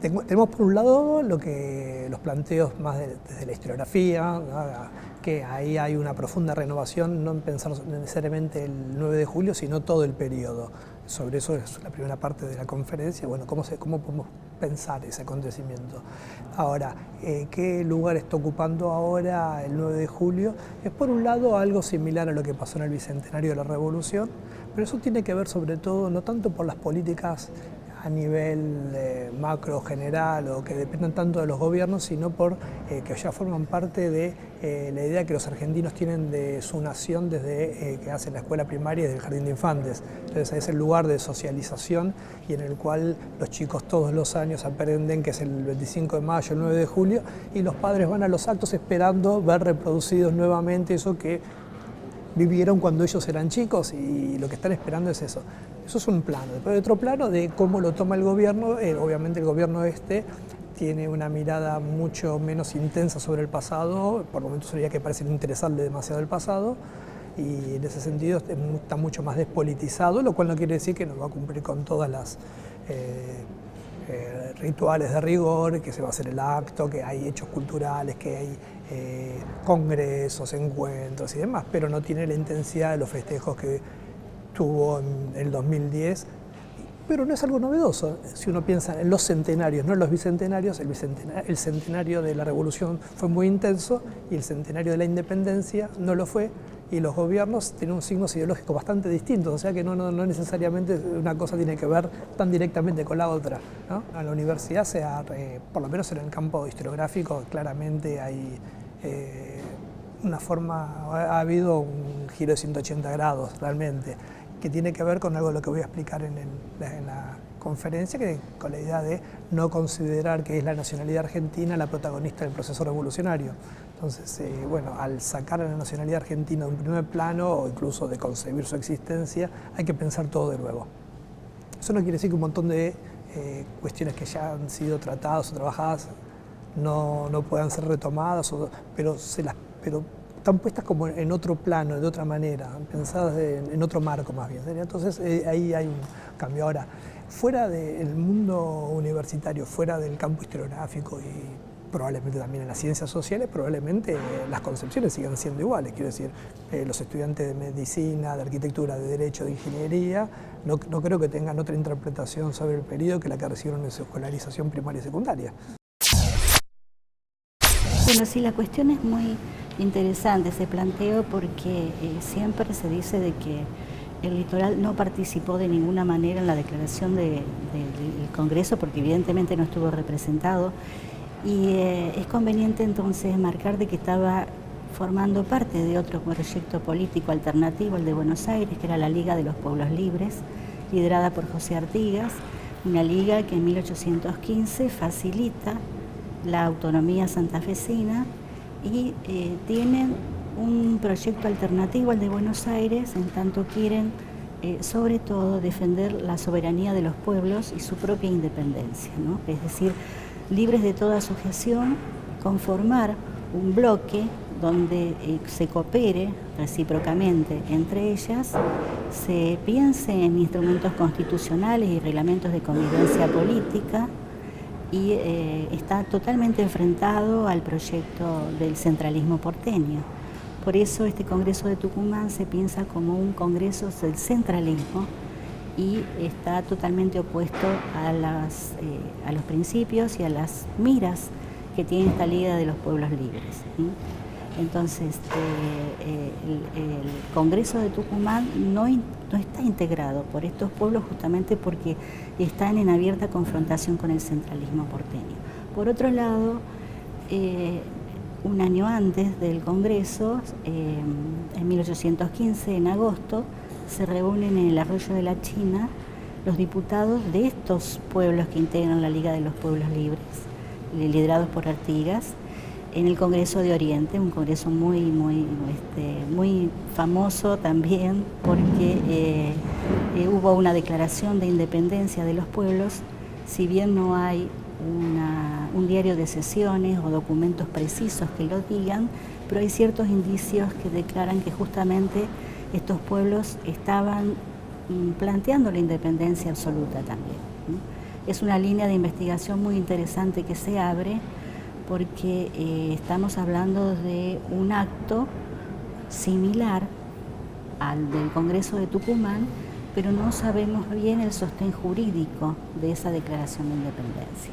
Tenemos por un lado los planteos más desde la historiografía, ¿no? Que ahí hay una profunda renovación, no en pensar necesariamente el 9 de julio, sino todo el periodo. Sobre eso es la primera parte de la conferencia, bueno, cómo podemos pensar ese acontecimiento. Ahora, ¿qué lugar está ocupando ahora el 9 de julio? Es por un lado algo similar a lo que pasó en el Bicentenario de la Revolución, pero eso tiene que ver sobre todo no tanto por las políticas a nivel macro general o que dependan tanto de los gobiernos, sino por que ya forman parte de la idea que los argentinos tienen de su nación desde que hacen la escuela primaria y desde el jardín de infantes. Entonces es el lugar de socialización y en el cual los chicos todos los años aprenden que es el 25 de mayo, el 9 de julio, y los padres van a los actos esperando ver reproducidos nuevamente eso que vivieron cuando ellos eran chicos, y lo que están esperando es eso. Eso es un plano. Después hay otro plano de cómo lo toma el gobierno. Obviamente el gobierno tiene una mirada mucho menos intensa sobre el pasado, por momentos sería que parece no interesarle demasiado el pasado, y en ese sentido está mucho más despolitizado, lo cual no quiere decir que no va a cumplir con todas las rituales de rigor, que se va a hacer el acto, que hay hechos culturales, que hay congresos, encuentros y demás, pero no tiene la intensidad de los festejos que tuvo en el 2010, pero no es algo novedoso. Si uno piensa en los centenarios, no en los bicentenarios, el centenario de la Revolución fue muy intenso y el centenario de la Independencia no lo fue, y los gobiernos tienen signos ideológicos bastante distintos, o sea que no necesariamente una cosa tiene que ver tan directamente con la otra, ¿no? En la universidad, por lo menos en el campo historiográfico, claramente hay una forma, ha habido un giro de 180 grados realmente, que tiene que ver con algo de lo que voy a explicar en la conferencia, con la idea de no considerar que es la nacionalidad argentina la protagonista del proceso revolucionario. Entonces, bueno, al sacar a la nacionalidad argentina de un primer plano, o incluso de concebir su existencia, hay que pensar todo de nuevo. Eso no quiere decir que un montón de cuestiones que ya han sido tratadas o trabajadas no puedan ser retomadas, pero están puestas como en otro plano, de otra manera, pensadas en otro marco más bien. Entonces ahí hay un cambio. Ahora, fuera del mundo universitario, fuera del campo historiográfico y probablemente también en las ciencias sociales, probablemente las concepciones sigan siendo iguales. Quiero decir, los estudiantes de medicina, de arquitectura, de derecho, de ingeniería, no creo que tengan otra interpretación sobre el periodo que la que recibieron en su escolarización primaria y secundaria. Bueno, sí, la cuestión es muy interesante, se planteó porque siempre se dice de que el litoral no participó de ninguna manera en la declaración del Congreso, porque evidentemente no estuvo representado, y es conveniente entonces marcar de que estaba formando parte de otro proyecto político alternativo, el de Buenos Aires, que era la Liga de los Pueblos Libres, liderada por José Artigas, una liga que en 1815 facilita la autonomía santafesina y tienen un proyecto alternativo al de Buenos Aires, en tanto quieren sobre todo defender la soberanía de los pueblos y su propia independencia, ¿no? Es decir, libres de toda sujeción, conformar un bloque donde se coopere recíprocamente entre ellas, se piense en instrumentos constitucionales y reglamentos de convivencia política, y está totalmente enfrentado al proyecto del centralismo porteño. Por eso este Congreso de Tucumán se piensa como un congreso del centralismo y está totalmente opuesto a los principios y a las miras que tiene esta Liga de los Pueblos Libres, ¿sí? Entonces, el Congreso de Tucumán no está integrado por estos pueblos justamente porque están en abierta confrontación con el centralismo porteño. Por otro lado, un año antes del Congreso, en 1815, en agosto, se reúnen en el Arroyo de la China los diputados de estos pueblos que integran la Liga de los Pueblos Libres, liderados por Artigas, en el Congreso de Oriente, un congreso muy famoso también porque hubo una declaración de independencia de los pueblos, si bien no hay un diario de sesiones o documentos precisos que lo digan, pero hay ciertos indicios que declaran que justamente estos pueblos estaban planteando la independencia absoluta también, ¿no? es una línea de investigación muy interesante que se abre porque estamos hablando de un acto similar al del Congreso de Tucumán, pero no sabemos bien el sostén jurídico de esa declaración de independencia.